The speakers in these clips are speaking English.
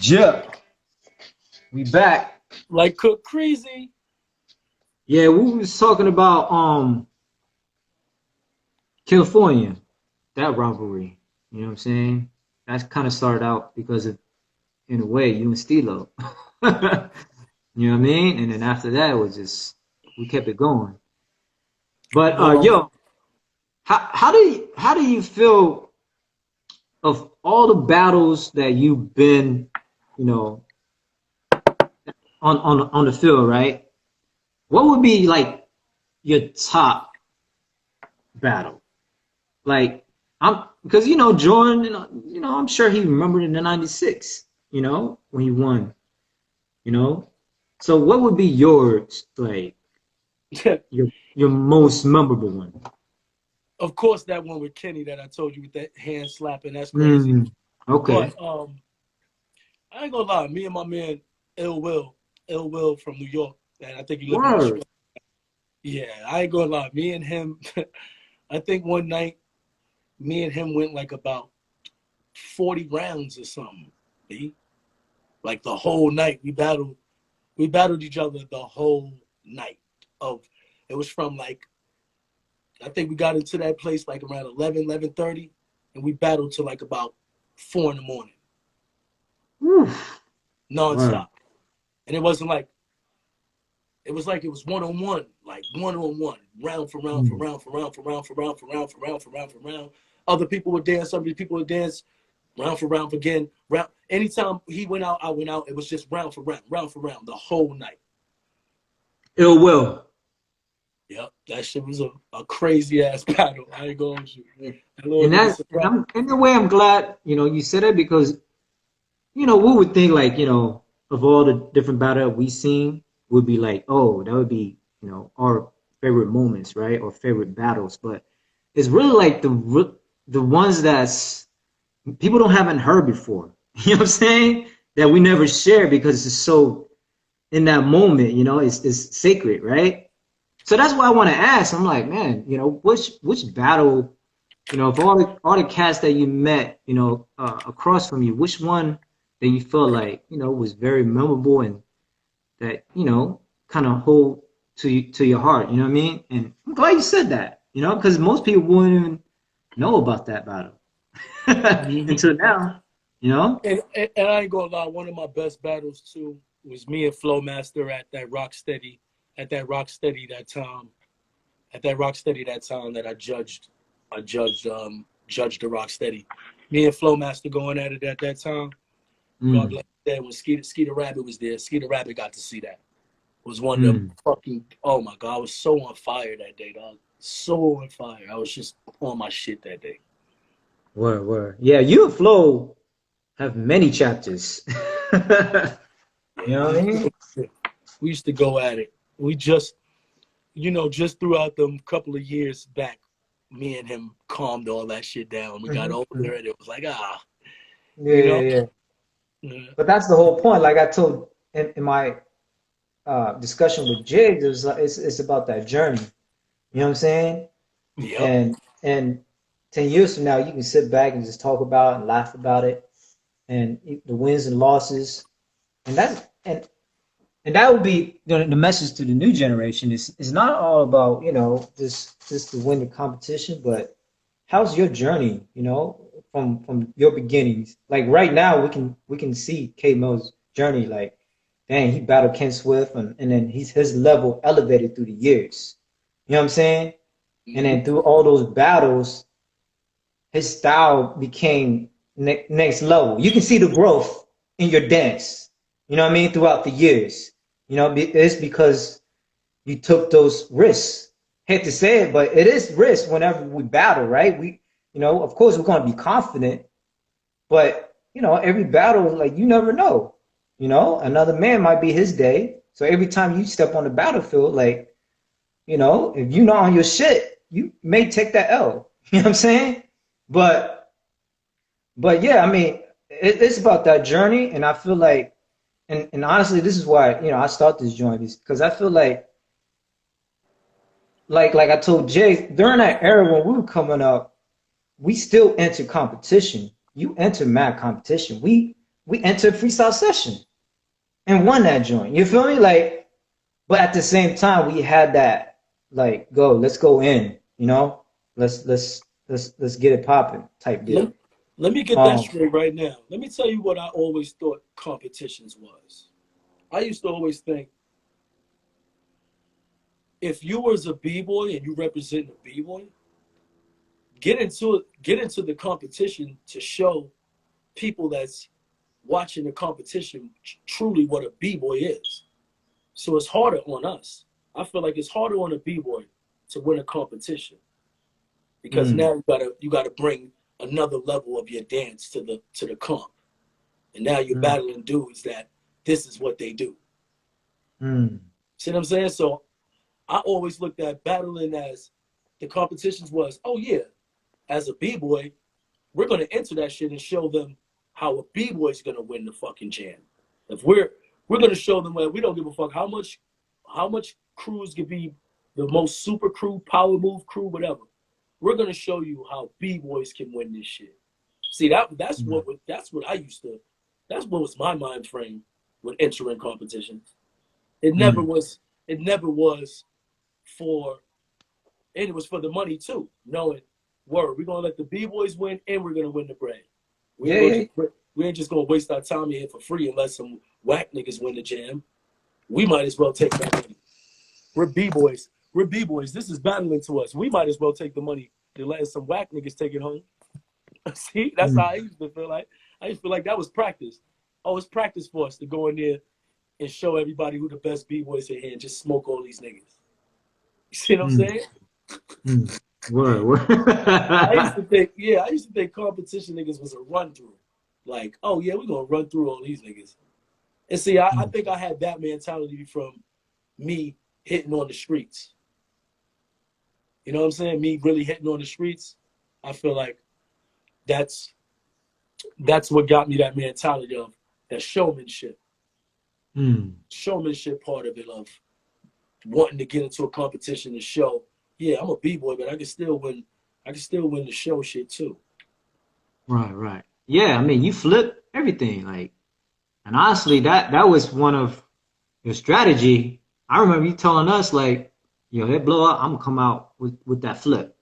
Yeah, we back. Like Cook Crazy. Yeah, we was talking about California, that rivalry. You know what I'm saying? That's kind of started out because of, in a way, you and Stilo. You know what I mean? And then after that, it was just we kept it going. But Well, yo, how do you feel of all the battles that you've been, you know, on the field, right? What would be like your top battle? Like I'm because Jordan, I'm sure he remembered in the '96, when he won, you know. So what would be yours, like your most memorable one? of course, that one with Kenny that I told you with that hand slapping, that's crazy. Mm, okay. But I ain't gonna lie, me and my man Ill Will from New York, and I think he lived in Word. Australia. Yeah, I ain't gonna lie, me and him. I think one night, me and him went like about 40 rounds or something. B. Like the whole night, we battled each other the whole night. Of it was from like I think we got into that place like around 11:30, and we battled till like about 4 in the morning, Oof. Word. nonstop. And it wasn't like it was like it was one on one, like one on one, round for round for Mm. round for round for round for round for round for round for round for round. Other people would dance, other people would dance, round for round again. Round. Anytime he went out, I went out. It was just round for round, the whole night. Ill will. Yep, that shit was a crazy ass battle. I ain't going to you. That little And nigga that and surprised. I'm in a way I'm glad, you said it because we would think like, of all the different battles we seen, would be like, oh, that would be, our favorite moments, right? Or favorite battles. But it's really like the ones that's people don't haven't heard before. You know what I'm saying? That we never share because it's so in that moment, it's sacred, right? So that's why I want to ask. I'm like, man, which battle, of all the cats that you met, across from you, which one that you felt like, was very memorable and that, kind of hold to your heart, you know what I mean? And I'm glad you said that, because most people wouldn't even know about that battle Mm-hmm. until now, you know? And I ain't gonna lie, one of my best battles too was me and Flowmaster at that Rocksteady that time, that I judged the Rocksteady. Me and Flowmaster going at it at that time. God Mm, bless that when Skeeter Rabbit was there. Skeeter Rabbit got to see that. It was one of them mm. fucking oh my god, I was so on fire that day, dog. So on fire. I was just on my shit that day. Word. Yeah, you and Flo have many chapters. Yeah, You know what I mean? we used to go at it. We just just throughout them couple of years back, me and him calmed all that shit down. We got older and it was like, Yeah, you yeah, know? yeah. Yeah. But that's the whole point. Like I told in my discussion with Jigs, it's about that journey. You know what I'm saying? Yep. And 10 years from now, you can sit back and just talk about it and laugh about it, and the wins and losses, and and that would be the message to the new generation. Is not all about just to win the competition, but how's your journey? From your beginnings. Like right now, we can see KMel's journey. Like, dang, he battled Ken Swift, and then his level elevated through the years. You know what I'm saying? And Hmm. then through all those battles, his style became next level. You can see the growth in your dance. You know what I mean? Throughout the years. It's because you took those risks. Hate to say it, but it is risk whenever we battle, right? Of course, we're going to be confident, but every battle, like you never know. Another man might be his day. So every time you step on the battlefield, like if you're not on your shit, you may take that L. You know what I'm saying? But yeah, I mean, it's about that journey, and I feel like, and honestly, this is why I start this joint is because I feel like I told Jay during that era when we were coming up, we still entered competition. you enter mad competition. We entered freestyle session and won that joint. You feel me? Like, but at the same time, we had that like, let's go in. You know, let's get it popping type Let, deal. let me get that Um, straight right now. Let me tell you what I always thought competitions was. I used to always think if you was a b-boy and you represent a b-boy, get into the competition to show people that's watching the competition truly what a b-boy is. So it's harder on us. I feel like it's harder on a b-boy to win a competition because mm, now you gotta bring another level of your dance to the comp, and now you're mm, battling dudes that this is what they do. mm, See what I'm saying? So I always looked at battling as the competitions was, oh yeah, as a b-boy, we're gonna enter that shit and show them how a b-boy is gonna win the fucking jam. If we're gonna show them that we don't give a fuck how much crews could be the most super crew, power move crew, whatever. We're gonna show you how b-boys can win this shit. See mm, that's what I used to. That's what was my mind frame with entering competitions. It never mm. was. It never was for. And it was for the money too. Knowing, word, we're gonna let the b-boys win, and we're gonna win the bread. We ain't Yeah, gonna yeah. just we ain't just gonna waste our time here for free and let some whack niggas win the jam. We might as well take that money. We're b-boys. We're b-boys. This is battling to us. We might as well take the money than letting some whack niggas take it home. See, that's how Mm, I used to feel like. I used to feel like that was practice. Oh, it's practice for us to go in there and show everybody who the best b-boys in here and just smoke all these niggas. You see what I'm mm, saying? mm. Word, I used word. to think, yeah, I used to think competition niggas was a run through. Like, oh yeah, we're gonna run through all these niggas. And see, I Mm, think I had that mentality from me hitting on the streets. You know what I'm saying? Me really hitting on the streets. I feel like that's that's what got me that mentality of that showmanship. mm. Showmanship part of it of wanting to get into a competition and show, yeah, I'm a b-boy, but I can still win the show shit too. Right, right. Yeah, I mean, you flip everything, like, and honestly, that was one of your strategy. I remember you telling us, like, that blow up, I'm gonna come out with that flip,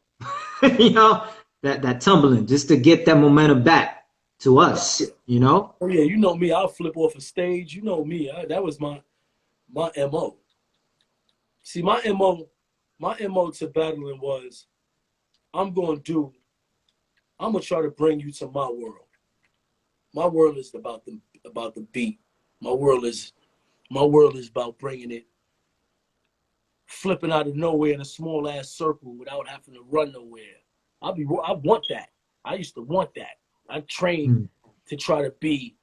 you know, that tumbling, just to get that momentum back to Yeah. us, you know. Oh yeah, you know me. I'll flip off a stage. You know me. That was my mo. See, my mo to battling was I'm gonna do. I'm gonna try to bring you to my world. My world is about the beat. My world is my world is about bringing it, flipping out of nowhere in a small ass circle without having to run nowhere. I want that. I used to want that. I trained Mm, to try to be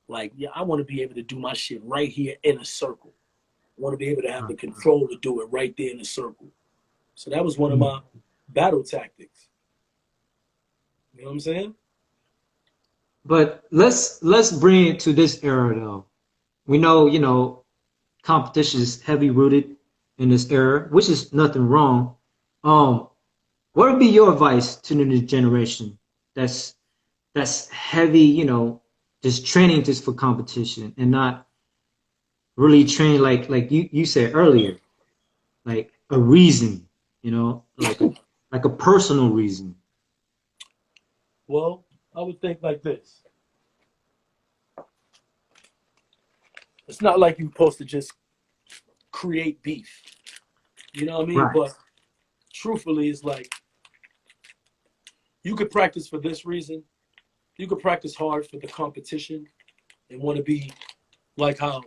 like, yeah, I want to be able to do my shit right here in a circle. I want to be able to have right, the control to do it right there in the circle. So that was one of mm. my battle tactics. You know what I'm saying? But let's bring it to this era though. We know, competition is heavy rooted in this era, which is nothing wrong. Um, what would be your advice to the new generation that's heavy, just training just for competition and not really train like you said earlier, like a reason, like a personal reason. Well, I would think like this. It's not like you're supposed to just create beef. You know what I mean? Right. But truthfully, it's like you could practice for this reason. You could practice hard for the competition and want to be like how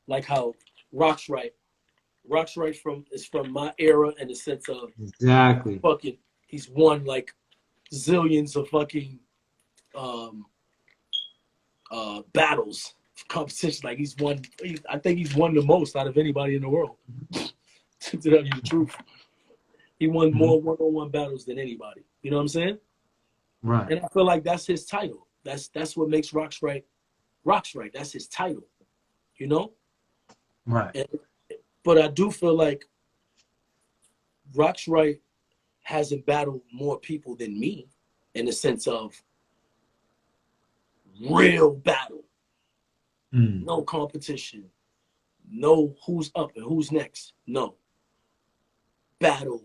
like how Roxrite. Roxrite is from my era in the sense of Exactly. fucking he's won like zillions of fucking um battles competition. Like I think he's won the most out of anybody in the world. To tell you the truth, he won Hmm. more one-on-one battles than anybody. You know what I'm saying? Right. And I feel like that's his title. That's what makes Roxrite. That's his title. You know. Right. And, but I do feel like Roxrite hasn't battled more people than me in the sense of real battle. Mm. No competition. No who's up and who's next. No. Battle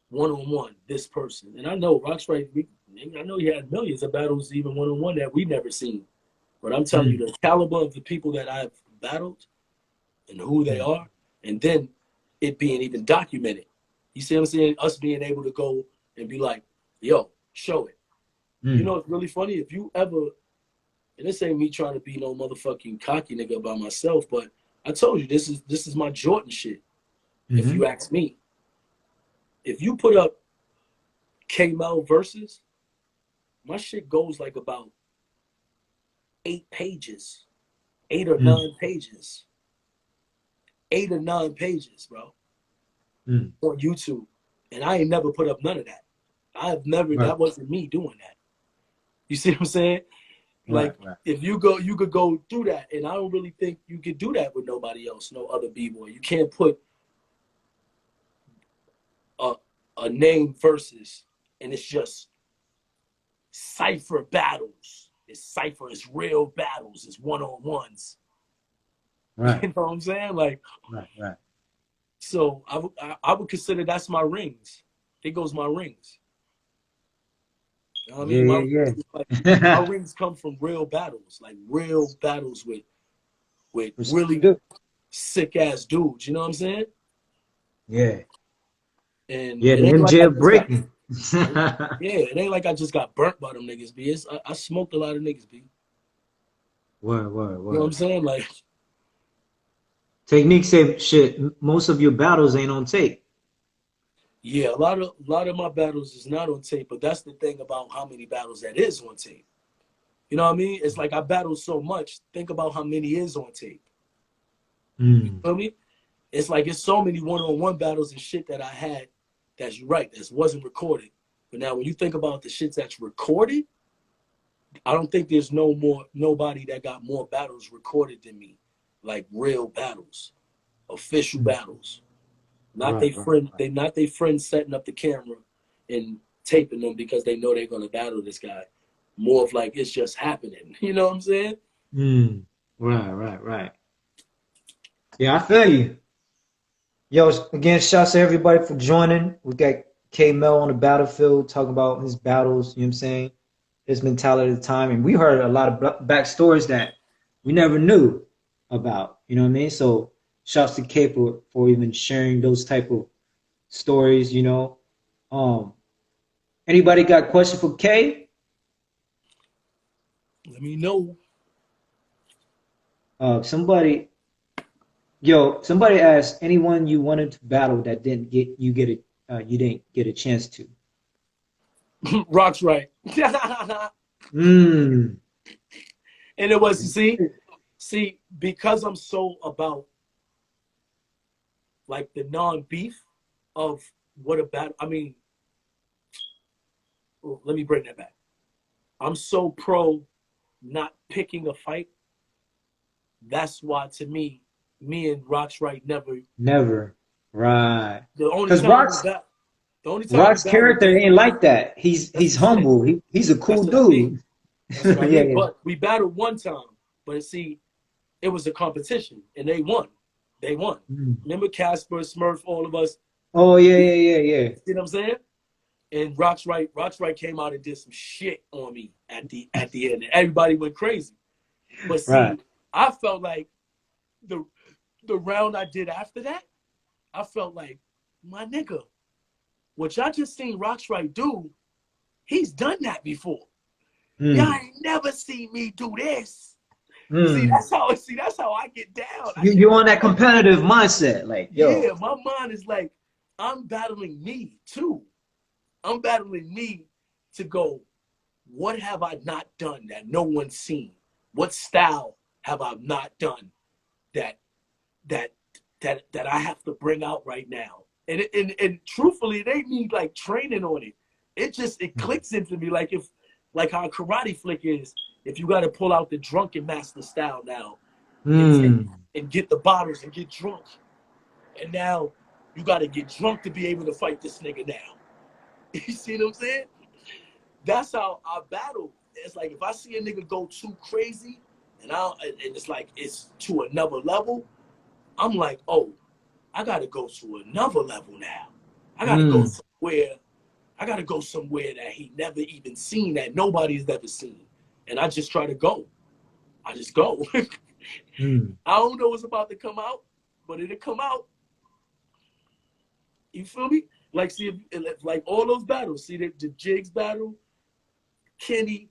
one-on-one, this person. And I know Roxrite, I know he had millions of battles even one-on-one that we've never seen. But I'm telling you, Mm. the caliber of the people that I've battled and who they Mm. are, and then it being even documented. You see what I'm saying? Us being able to go and be like, yo, show it. You Mm. know, it's really funny. If you ever, and this ain't me trying to be no motherfucking cocky nigga by myself, but I told you this is my Jordan shit. If Mm-hmm. you ask me, if you put up KMel versus, my shit goes like about 8 pages, 8 or 9 pages, 8 or 9 pages, bro, Mm. on YouTube. And I ain't never put up none of that. I've never, Right. that wasn't me doing that. You see what I'm saying? Right. Like, Right. if you go, you could go through that. And I don't really think you could do that with nobody else, no other B-boy. You can't put a, a name versus, and it's just cipher battles. It's cipher, it's real battles, it's one-on-ones. Right. You know what I'm saying? Like, Right. Right. so I would consider that's my rings. It goes my rings. You know what I Yeah. mean? Yeah. Like, my Yeah. rings come from real battles, like real battles with For sure. really Do. sick ass dudes. You know what I'm saying? Yeah. And Yeah. it The ain't like I MJ just got, breaking. yeah, it ain't like I just got burnt by them niggas. B, I smoked a lot of niggas. B, Word. Word. you know what I'm Word. saying? Like, Technique say shit. Most of your battles ain't on tape. yeah, a lot of my battles is not on tape, but that's the thing about how many battles that is on tape. You know what I mean? It's like I battle so much. Think about how many is on tape. You Mm. feel me? It's like it's so many one-on-one battles and shit that I had that's right, that wasn't recorded. But now when you think about the shit that's recorded, I don't think there's nobody that got more battles recorded than me. Like real battles, official Mm. battles. Not Right. they Right. friend, Right. they not they friends setting up the camera and taping them because they know they're gonna battle this guy. More of like it's just happening. You know what I'm saying? Mm. Right. Right. Right. Yeah. I feel you. Yo, again, shouts to everybody for joining. We got KMel on the battlefield talking about his battles, you know what I'm saying? His mentality at the time. And we heard a lot of backstories that we never knew about, you know what I mean? So shouts to K for even sharing those type of stories, you know. Um, Anybody got a question for K? Let me know. Somebody, somebody asked anyone you wanted to battle that didn't get you didn't get a chance to. Roxrite. Mm. And it was, see, because I'm so about like the non-beef of what a battle. I mean, let me bring that back. I'm so pro not picking a fight. That's why, to me, me and Roxrite never. Never. Right. The only Because time we bat, the only time we Rock's battled character was ain't like that. that's He's what I'm saying. humble. He's a That's cool what I mean. dude. That's what I Yeah, mean. yeah. But we battled one time. But see, it was a competition, and they won. They won. Mm. Remember Casper, Smurf, all of us. Oh yeah, We, yeah, yeah, yeah. you know what I'm saying? And Roxrite came out and did some shit on me at the end. And everybody went crazy. But Right. see, I felt like the the round I did after that, I felt like, my nigga, what y'all just seen Roxrite do, he's done that before. Y'all Mm. ain't never seen me do this. Mm. That's how I get down. I You get on that down. competitive mindset, like, yo. Yeah, my mind is like, I'm battling me too. I'm battling me to go, what have I not done that no one's seen? What style have I not done that that that I have to bring out right now? And truthfully, it ain't me like training on it. It Mm. clicks into me like if like how a karate flick is. If you got to pull out the drunken master style now and Mm. and get the bottles and get drunk, and now you got to get drunk to be able to fight this nigga now. You see what I'm saying? That's how I battle. it's like if I see a nigga go too crazy, and it's like it's to another level, I'm like, oh, I gotta go to another level now. I gotta go Mm. somewhere. I gotta go somewhere that he never even seen, that nobody's ever seen. And I just try to go. I just go. Mm. I don't know what's about to come out, but it'll come out. You feel me? Like, see, if like all those battles, see the Jigs battle, Kenny,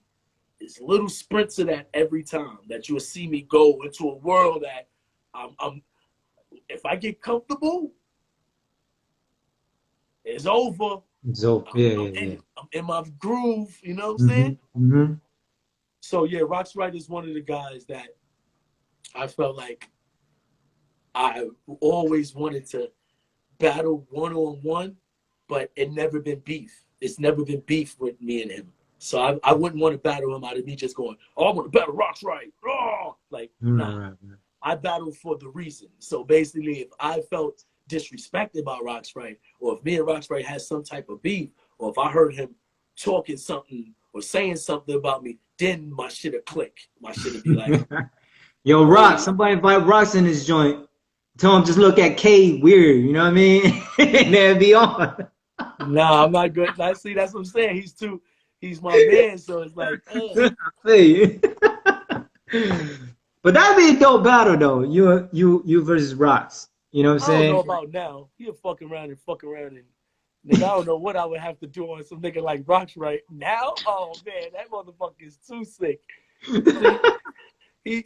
it's little sprints of that every time that you'll see me go into a world that I'm if I get comfortable, it's over. So I'm, yeah, I'm yeah, yeah. in I'm in my groove, you know what I'm Mm-hmm. saying? Mm-hmm. So yeah, Roxrite is one of the guys that I felt like I always wanted to battle one-on-one, but it never been beef. It's never been beef with me and him. So I wouldn't want to battle him out of me just going, oh, I want to battle Roxrite. Oh! Like, Right, nah. right, right. I battled for the reason. So basically, if I felt disrespected by Roxrite, or if me and Roxrite had some type of beef, or if I heard him talking something or saying something about me, then my shit'll click. My shit'll be like, Yo, Rock, oh, somebody invite Rocks in this joint. Tell him just look at K weird, you know what I mean? And then be on. nah, I'm not good. I see, that's what I'm saying. He's my man. So it's like, I feel you. But that'd be a dope battle though. You versus Rocks. You know what I'm I don't know saying? about now. He'll fuck around and nigga, I don't know what I would have to do on some nigga like Roxrite now. Oh man, that motherfucker is too sick.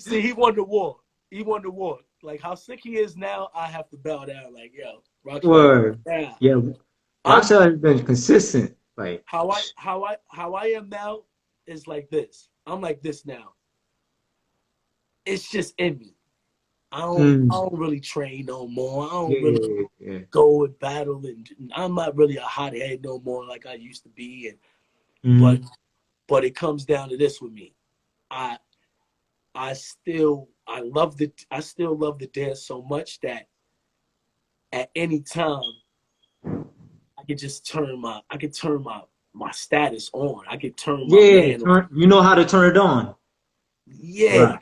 See, he won the war. He won the war. Like how sick he is now, I have to bow down. Like yo, Roxrite. Word. Yeah, Yeah. I'm Rockstar has been consistent. Like, how I am now is like this. I'm like this now. It's just in me. I mm, don't really train no more. I yeah, don't really yeah, yeah. go and battle, and I'm not really a hothead no more like I used to be. And but Mm, but it comes down to this with me. I I still love the dance so much that at any time I could turn my status on. I could turn my yeah, man on. you know how to turn it on. Yeah, Right.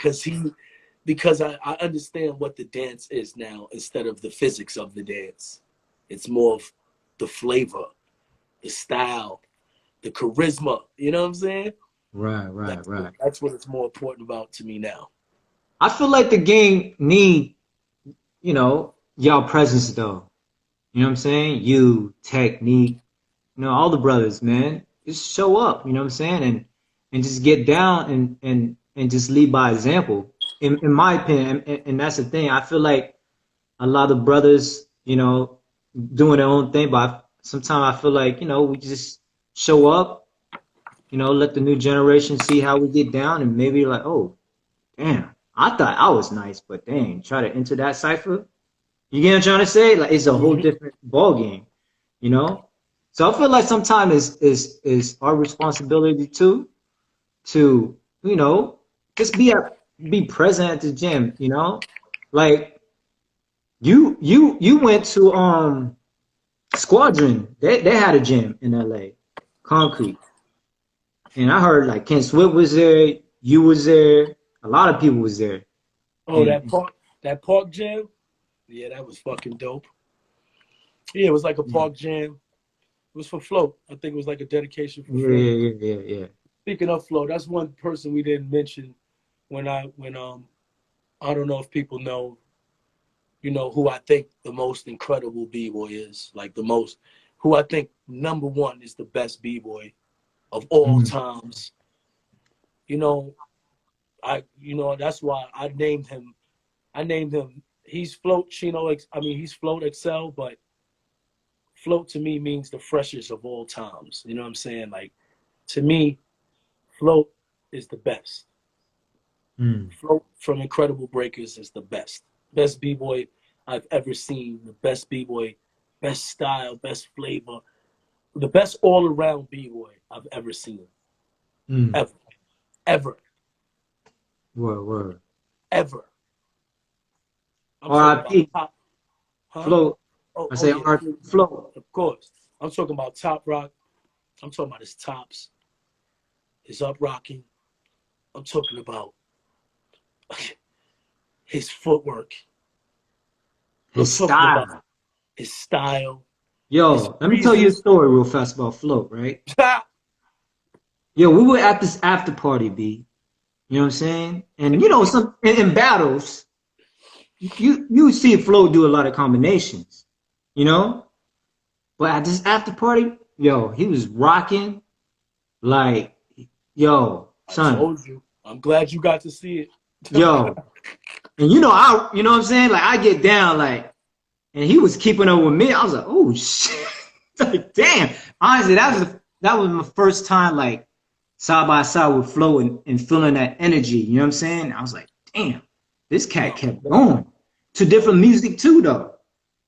because I understand what the dance is now instead of the physics of the dance. It's more of the flavor, the style, the charisma. You know what I'm saying? Right, right, right. That's what it's more important about to me now. I feel like the game need, y'all presence though. You know what I'm saying? You, Technique, all the brothers, man. Just show up, you know what I'm saying? And just get down and just lead by example. In my opinion, and that's the thing. I feel like a lot of brothers, doing their own thing, but sometimes I feel like, we just show up, let the new generation see how we get down and maybe like, oh, damn, I thought I was nice, but dang, try to enter that cipher. You get what I'm trying to say? Like it's a whole Mm-hmm. different ball game, you know? So I feel like sometimes is our responsibility too to, just be present at the gym, Like you went to Squadron. They had a gym in LA, concrete. And I heard like Ken Swift was there, you was there, a lot of people was there. Oh, And that park jam. Yeah, that was fucking dope. Yeah, it was like a yeah, park jam. It was for Float. I think it was like a dedication for yeah, Float. yeah, yeah, yeah. Speaking of Float, that's one person we didn't mention when I don't know if people know, who I think the most incredible B-boy is. Like the most who I think number one is the best B-boy of all Mm. times. You know, that's why I named him he's Float Chino I mean he's Float Excel, but Float to me means the freshest of all times. You know what I'm saying? Like to me, Float is the best. Mm. Float from Incredible Breakers is the best. Best B-boy I've ever seen. The best B-boy, best style, best flavor. The best all-around B-boy I've ever seen. Mm. Ever. Ever. Word, word. Ever. I'm talking about R.I.P. top. Huh? Float. Oh, I oh say yeah. R.I.P. Float. Of course. I'm talking about Top Rock. I'm talking about his tops, his up rocking, I'm talking about his footwork. I'm His talking about style. his style, his Yo, let me tell you a freezes. story real fast about Float, right? Yo, we were at this after party, B. You know what I'm saying? And you know, some in battles, you see Float do a lot of combinations, you know? But at this after party, yo, he was rocking like, yo, I son, told you. I'm glad you got to see it. yo. And you know what I'm saying? Like I get down like, and he was keeping up with me. I was like, oh shit. Like, damn. Honestly, that was my first time like side by side with Flo and feeling that energy. You know what I'm saying? I was like, damn, this cat No, kept going to different music too, though.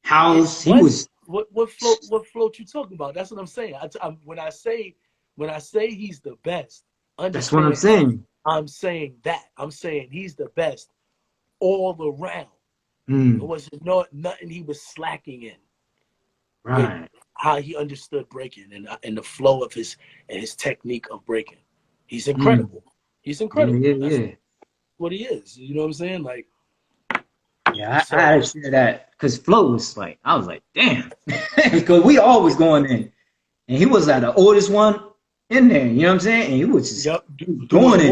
House, he what? was. What float you talking about? That's what I'm saying. When I say he's the best, That's what I'm understand. saying. I'm saying that. I'm saying he's the best all around. It Mm, wasn't nothing he was slacking in with right. how he understood breaking and the flow of his technique of breaking. He's Mm, incredible. He's yeah, incredible. yeah, That's yeah. what he is. You know what I'm saying? Like Yeah, I so. had to share that because Flo was like, I was like, damn, because we always going in, and he was like the oldest one in there. You know what I'm saying? And Yep, he was doing going in,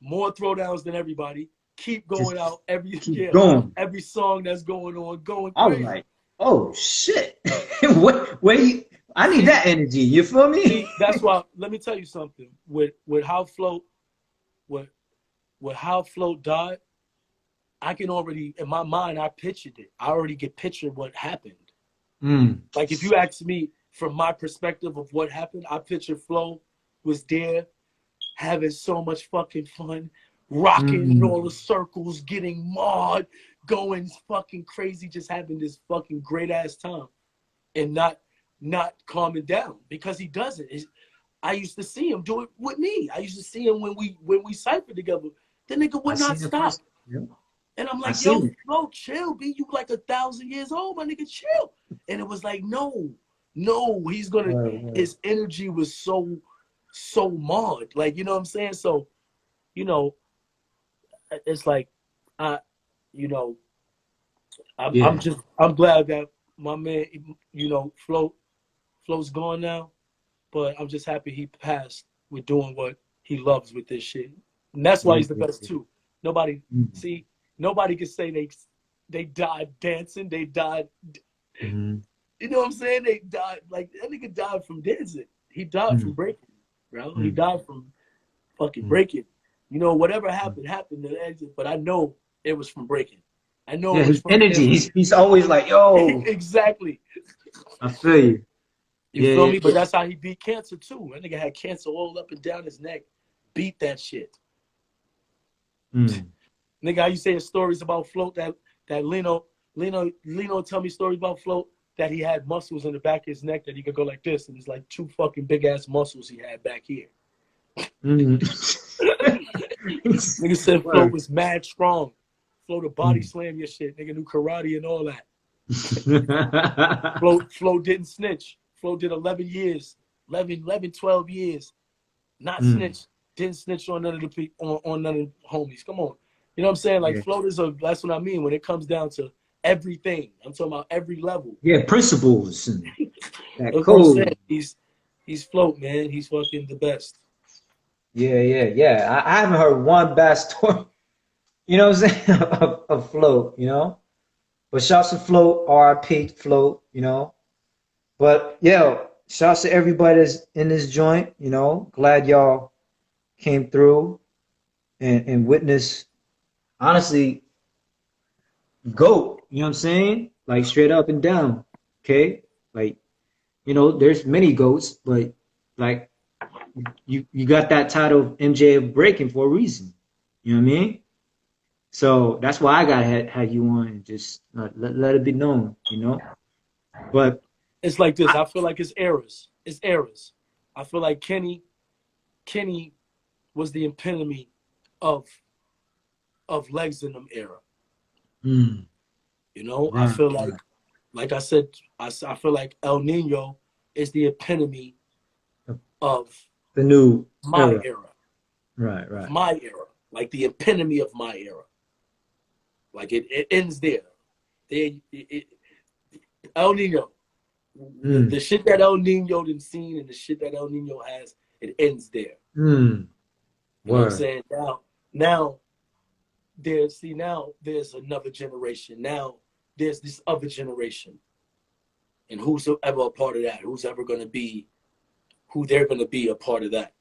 more throwdowns than everybody. Keep going just out every keep going. every song that's going on, going I was crazy. like, oh shit, where you? I need See, that energy. You feel me? that's why. Let me tell you something. With how float with with how float died, I can already in my mind I pictured it. I already get pictured what happened. Mm, Like if you ask me from my perspective of what happened, I picture Flo was there having so much fucking fun, rocking in all the mm, circles, getting mauled, going fucking crazy, just having this fucking great ass time and not calming down because he doesn't. I used to see him do it with me. I used to see him when we ciphered together. The nigga I would not seen it stop. first. Yeah, And I'm I like, seen yo, it. Flo, chill, B. You like 1,000 years old, my nigga, chill. And it was like, no, he's gonna. Word. His energy was so marred, like you know what I'm saying. So, you know, it's like, I, you know, Yeah, I'm glad that my man, you know, Flo's gone now, but I'm just happy he passed with doing what he loves with this shit. And that's why yeah, he's the yeah, best yeah. too. Nobody Mm, see, nobody can say they died dancing, they died, mm, you know what I'm saying? They died like that nigga died from dancing. He died from mm, breaking, bro. He mm, died from fucking mm, breaking. You know, whatever mm. happened to the exit, but I know it was from breaking. I know Yeah, it was his from energy. him. He's always like, yo, Exactly. I feel you. You Yeah, feel yeah, me? But yeah. that's how he beat cancer too. That nigga had cancer all up and down his neck. Beat that shit. Mm. Nigga, how you saying stories about Float that Lino tell me stories about Float that he had muscles in the back of his neck that he could go like this, and it's like two fucking big ass muscles he had back here. Mm. Nigga said Float Word. was mad strong. Float to body Mm. slam your shit. Nigga knew karate and all that. Float didn't snitch. Float did 11 years, 12 years. Not Mm. snitch. Didn't snitch on none of the people on none of the homies. Come on. You know what I'm saying? Like Yeah. floaters are that's what I mean when it comes down to everything. I'm talking about every level. Yeah, principles and that That's what I'm saying. code. He's float, man. He's fucking the best. Yeah, yeah, yeah. I haven't heard one bad story, you know what I'm saying, of Float, you know? But shouts to Float, RIP Float, you know? But yeah, shouts to everybody that's in this joint, you know? Glad y'all came through and witnessed, honestly, GOAT, you know what I'm saying? Like straight up and down, okay? Like, you know, there's many GOATs, but like you got that title of MJ of breaking for a reason. You know what I mean? So that's why I got had you on and just let it be known, you know. But It's like this. I, I feel like it's eras. It's eras. I feel like Kenny was the epitome of legs in them era. mm, You know, I right, feel right. like I said, I feel like El Nino is the epitome of The new my era. era. Right, of right. my era, like the epitome of my era. Like it ends there. El Nino, the Mm, shit that El Nino done seen and the shit that El Nino has, it ends there. mm, You know what I'm word. saying? Now now there's another generation. Now there's this other generation, and who's ever a part of that? Who's ever going to be who they're going to be a part of that?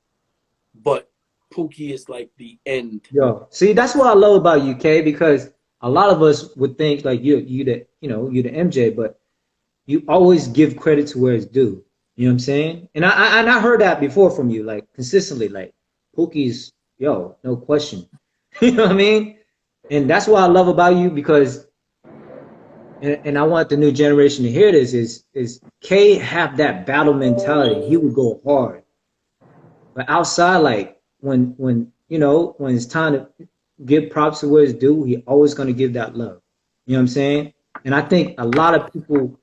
But Pookie is like the end. Yo, see, that's what I love about UK because a lot of us would think like you the MJ, but you always give credit to where it's due. You know what I'm saying? And I heard that before from you, like consistently, like Pookie's yo, no question. You know what I mean? And that's what I love about you because and I want the new generation to hear this is K have that battle mentality. He would go hard. But outside, like when when it's time to give props to where it's due, he always gonna give that love. You know what I'm saying? And I think a lot of people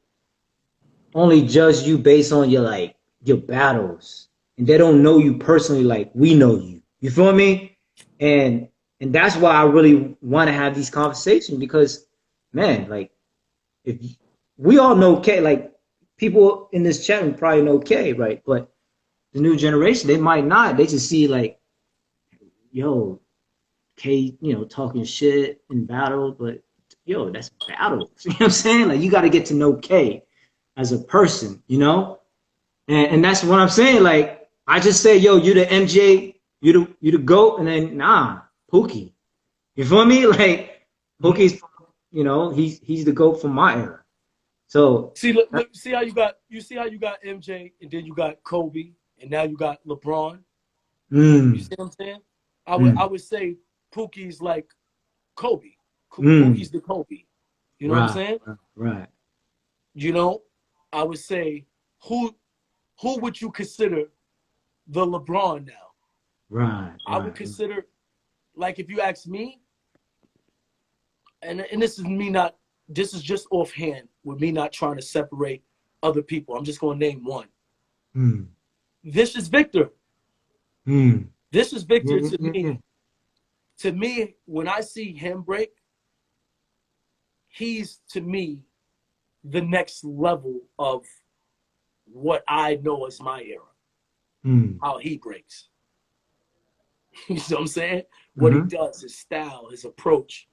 only judge you based on your battles, and they don't know you personally like we know you. You feel me? And and that's why I really want to have these conversations because, man, like if we all know K, like people in this chat room probably know K, right? But the new generation, they might not. They just see like, yo, K, talking shit in battle, but yo, that's battles. You know what I'm saying? Like you got to get to know K as a person, and that's what I'm saying. Like I just say, yo, you the MJ, you the GOAT, and then nah, Pookie. You feel me? Like Mm-hmm. Pookie's, he's the GOAT from my era. So See, look, see how you got MJ, and then you got Kobe, and now you got LeBron. You mm, see what I'm saying? I mm, would say Pookie's like Kobe. mm, Pookie's the Kobe. You know what I'm right, saying? right, You know, I would say who who would you consider the LeBron now? right, I would right, consider, like, if you ask me, and this is me not, this is just offhand with me not trying to separate other people. I'm just going to name one. mm, This is Victor. mm. This is Yeah, Victor yeah, to yeah, yeah. me. To me, when I see him break, he's to me the next level of what I know as my era. Mm, How he breaks. You know what I'm saying? What he mm-hmm. does, his style, his approach.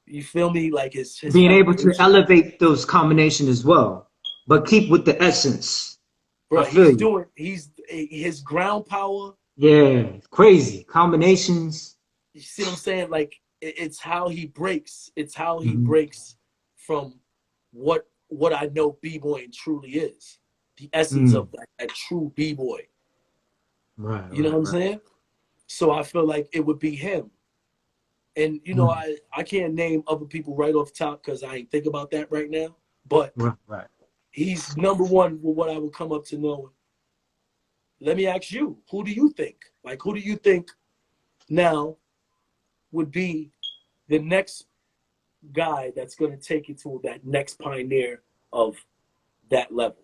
You feel me? Like his Being able to foundation. elevate those combinations as well, but keep with the essence. I Bro, feel you. he's his ground power. Yeah, crazy combinations. You see what I'm saying? Like it's how he breaks. It's how he Hmm. breaks from what I know b-boying truly is. The essence Mm, of that true b-boy. right, You know what right, I'm right. saying? So I feel like it would be him. And Mm, I can't name other people right off the top because I ain't think about that right now. But right, right. he's number one with what I would come up to know. Let me ask you, who do you think? Like, who do you think now would be the next guy that's going to take it to that next pioneer of that level?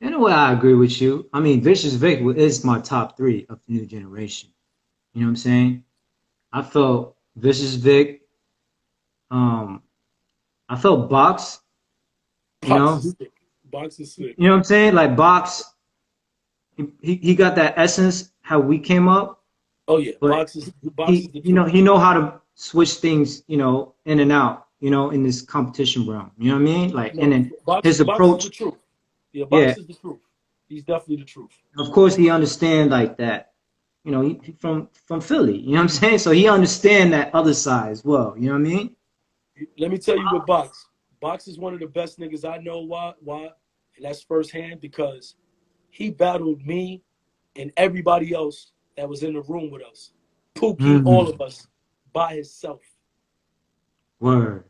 In a way, I agree with you. I mean, Vicious Vic is my top three of the new generation. You know what I'm saying? I felt Vicious Vic. Um, I felt Box. You Box know, is sick. Box is sick. you know what I'm saying? Like Box, he got that essence how we came up, Oh yeah, but Box is the truth. he know how to switch things, in and out, in this competition realm. You know what I mean? Like, and No, then his Box is approach, the truth. Yeah, yeah. Box is the truth. He's definitely the truth. Of course, he understand like that. He from Philly. You know what I'm saying? So he understand that other side as well. You know what I mean? Let me tell you what Box. Box is one of the best niggas I know. Why? Why? And that's firsthand because he battled me and everybody else that was in the room with us. Pookie, all Mm, of us, by himself. word.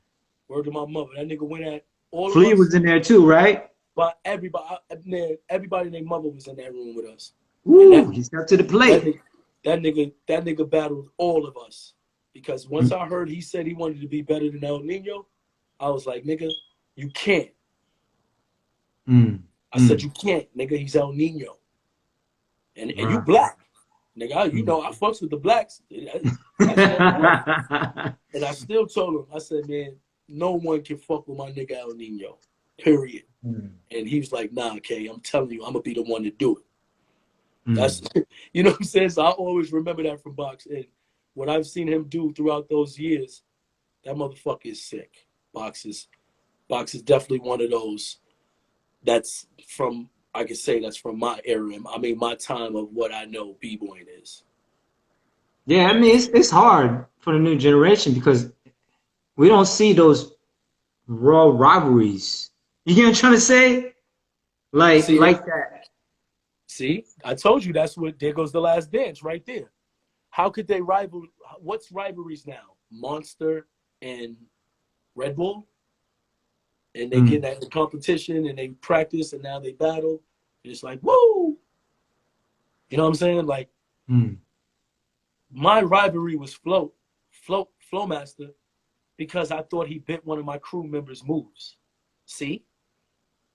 Word to my mother. That nigga went at all of Flea us, was in there too, right? but everybody and their mother was in that room with us. And Woo! He stepped to the that plate. nigga, that nigga battled all of us. Because once I heard he said he wanted to be better than El Nino, I was like, nigga, you can't. Mm, I said, mm, you can't, nigga. He's El Nino. And you right. black. Nigga, you Mm. know, I fucks with the blacks. That's number one. And I still told him, I said, man, no one can fuck with my nigga El Nino, period. Mm. And he was like, nah, K, I'm telling you, I'm going to be the one to do it. That's, Mm. you know what I'm saying? So I always remember that from Box. And what I've seen him do throughout those years, that motherfucker is sick. Box is definitely one of those that's from, I can say that's from my era. I mean, my time of what I know B-boying is. Yeah, I mean it's hard for the new generation because we don't see those raw rivalries. You get what I'm trying to say? See that? Like that. See, I told you that's what, there goes the last dance right there. How could they rival? What's rivalries now? Monster and Red Bull? And they get Mm. that competition and they practice and now they battle. And it's like, woo! You know what I'm saying? Like, Mm. my rivalry was Flowmaster, because I thought he bit one of my crew members' moves. See?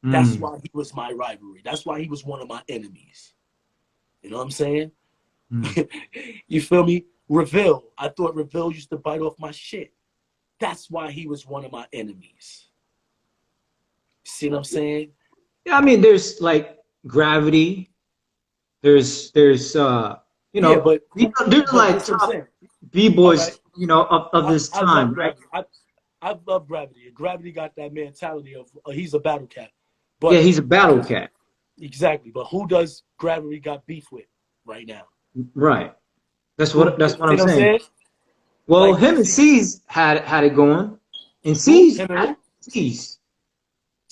That's Mm. why he was my rivalry. That's why he was one of my enemies. You know what I'm saying? Mm. You feel me? Reveal. I thought Reveal used to bite off my shit. That's why he was one of my enemies. See what I'm saying? Yeah, I mean there's like gravity. There's Yeah, but there's like that's what I'm top saying. B All right. boys, of this I love time, right? Gravity. I love Gravity. Gravity got that mentality of he's a battle cat. Yeah, But he's a battle cat. exactly. But who does Gravity got beef with right now? Right. Who? That's what See I'm what I'm saying. saying? Well, Like, him and see, C's had it going. And who? C's Him and had who? C's.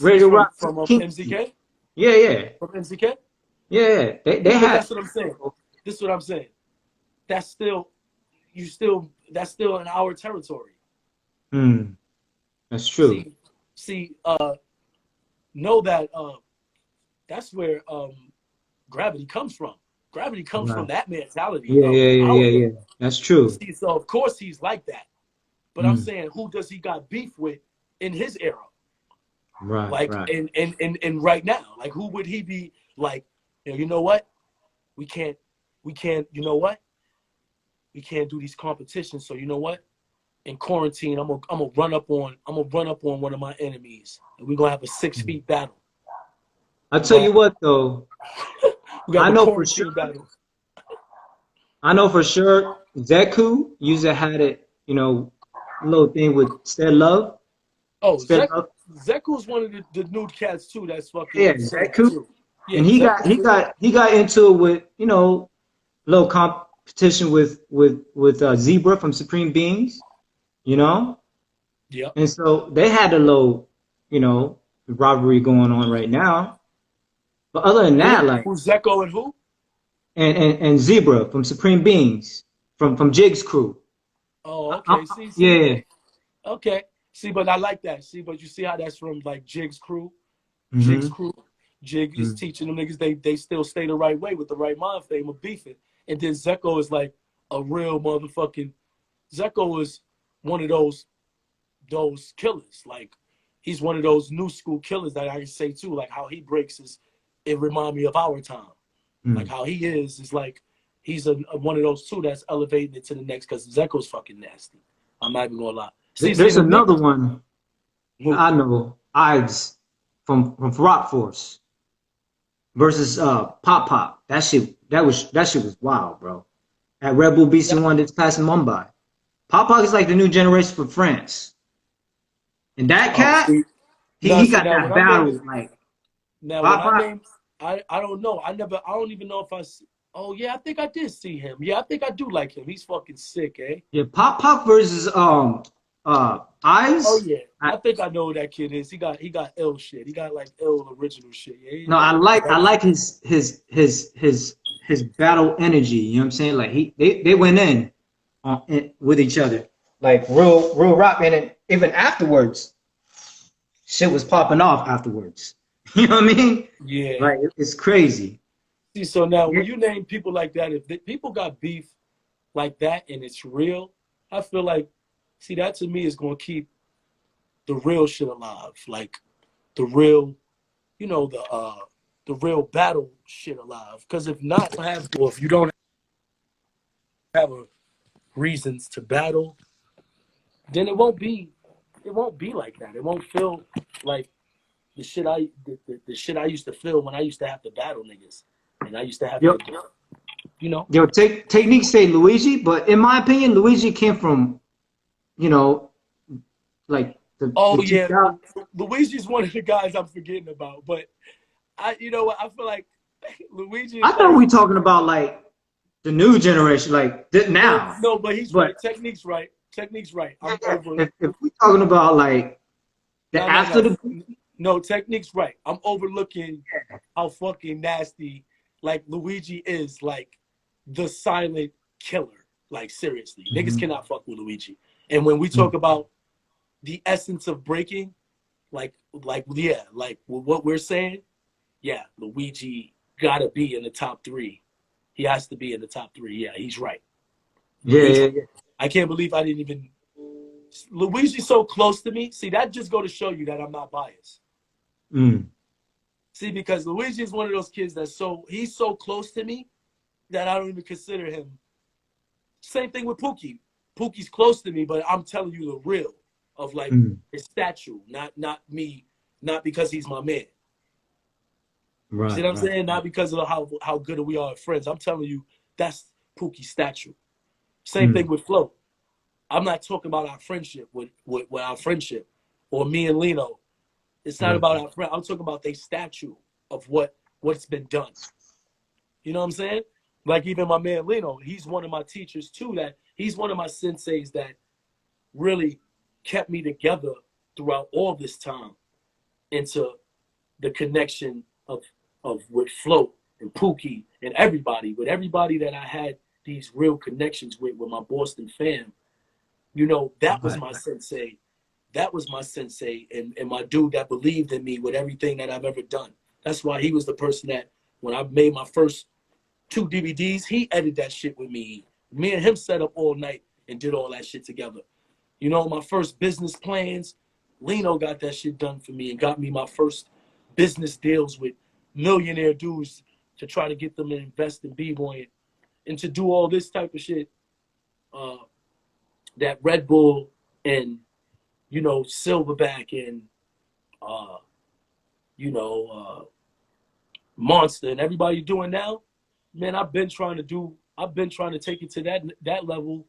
Ready C's to rock from Kinky. MZK. Yeah, yeah. From MZK. Yeah. They Yeah, but had that's what I'm saying. This is what I'm saying. That's still that's still in our territory. Hmm. That's true. See, know that that's where gravity comes from. Gravity comes from Right. that mentality Yeah, of yeah, yeah, our yeah, era. yeah. That's true. See, so of course he's like that. But I'm Hmm. saying, who does he got beef with in his era? Right, Like, right. and right now, like, who would he be like? You know what? We can't, we can't. You know what? We can't do these competitions. So you know what? In quarantine, I'm gonna run up on one of my enemies, and we're gonna have a six Hmm. feet battle. I'll We're tell gonna you have, what though. we got I a know for sure. quarantine battle. I know for sure Zeku used to had it, little thing with Stead Love. Oh, Stead Love. Zeku's one of the new cats too. That's fucking Yeah, insane Zeku. too. Yeah, And Zeku. he got into it with, little competition with Zebra from Supreme Beings, you know? Yep. And so they had a little, rivalry going on right now. But other than that, Who? like Who's Zeko and who? and Zebra from Supreme Beings, from Jig's crew. Oh, okay. Yeah. Okay. See, but I like that. See, but you see how that's from like Jig's crew. Jig's Mm-hmm. crew. Jig is Mm-hmm. teaching them niggas they still stay the right way with the right mind frame of beefing. And then Zeko is like a real motherfucking. Zeko is one of those killers. Like, he's one of those new school killers that I can say too. Like how he breaks is, it remind me of our time. Like Mm. how he is like he's one of those two that's elevating it to the next, because Zeko's fucking nasty. I'm not even gonna lie. See There's the another niggas. one Who? I know, Ives from Rock Force versus Pop Pop. That shit was wild, bro. At Red Bull That, BC1 that's passing Mumbai. Pop Pop is like the new generation for France. And that oh, cat, see, he see got now that when I name battle like when Pop I Pop. name I don't know. I don't even know if oh yeah, I think I did see him. Yeah, I think I do like him. He's fucking sick, eh? Yeah, Pop Pop versus Oh Eyes. yeah. I think I know who that kid is. He got ill shit. He got like ill original shit. No, Yeah, I that's like his battle energy. You know what I'm saying? Like they went with each other, like real rap, and then even afterwards, shit was popping off afterwards. You know what I mean? yeah. Like it's crazy. See, so now Yeah. when you name people like that, if people got beef like that and it's real, I feel like, see, that to me is gonna keep the real shit alive. Like the real, the real battle shit alive. Because if not, or if you don't have a reasons to battle, then it won't be like that. It won't feel like the shit I used to feel when I used to have to battle niggas, and I used to have Yo, to, you know. yo, technique say Luigi, but in my opinion, Luigi came from, you know, like the Oh yeah, 2000. Luigi's one of the guys I'm forgetting about, but you know what, I feel like Luigi I is thought like, we talking about like the new generation, like no, now. no, but he's But right. Technique's right. Technique's right. yeah, I'm yeah. over. If we talking about like the No, no, after no, the no. Technique's right. I'm overlooking how fucking nasty like Luigi is, like the silent killer. Like seriously, niggas Mhm. cannot fuck with Luigi. And when we talk about the essence of breaking, like yeah, like what we're saying, yeah, Luigi gotta be in the top three. He has to be in the top three. Yeah, he's right. Yeah, He's yeah, right. yeah. I can't believe I didn't even. Luigi's so close to me. See, that just go to show you that I'm not biased. Mm. See, because Luigi is one of those kids he's so close to me that I don't even consider him. Same thing with Pookie. Pookie's close to me, but I'm telling you the real of like Mm. his statue, not me, not because he's my man. See Right, what I'm right. saying? Not because of how good we are friends. I'm telling you, that's Pookie's statue. Same thing Mm. with Flo. I'm not talking about our friendship with our friendship or me and Lino. It's not Right. about our friend. I'm talking about their statue of what's been done. You know what I'm saying? Like even my man Lino, he's one of my teachers too. That he's one of my senseis that really kept me together throughout all this time into the connection of with Float and Pookie and with everybody that I had these real connections with my Boston fam. You know, that was Right. my sensei. That was my sensei and my dude that believed in me with everything that I've ever done. That's why he was the person that when I made my first 2 DVDs, he edited that shit with me. Me and him sat up all night and did all that shit together. You know, my first business plans, Lino got that shit done for me and got me my first business deals with millionaire dudes to try to get them to invest in B-Boy and to do all this type of shit. Uh, that Red Bull and, you know, Silverback and, uh, you know, Monster and everybody doing now, man, I've been trying to take it to that level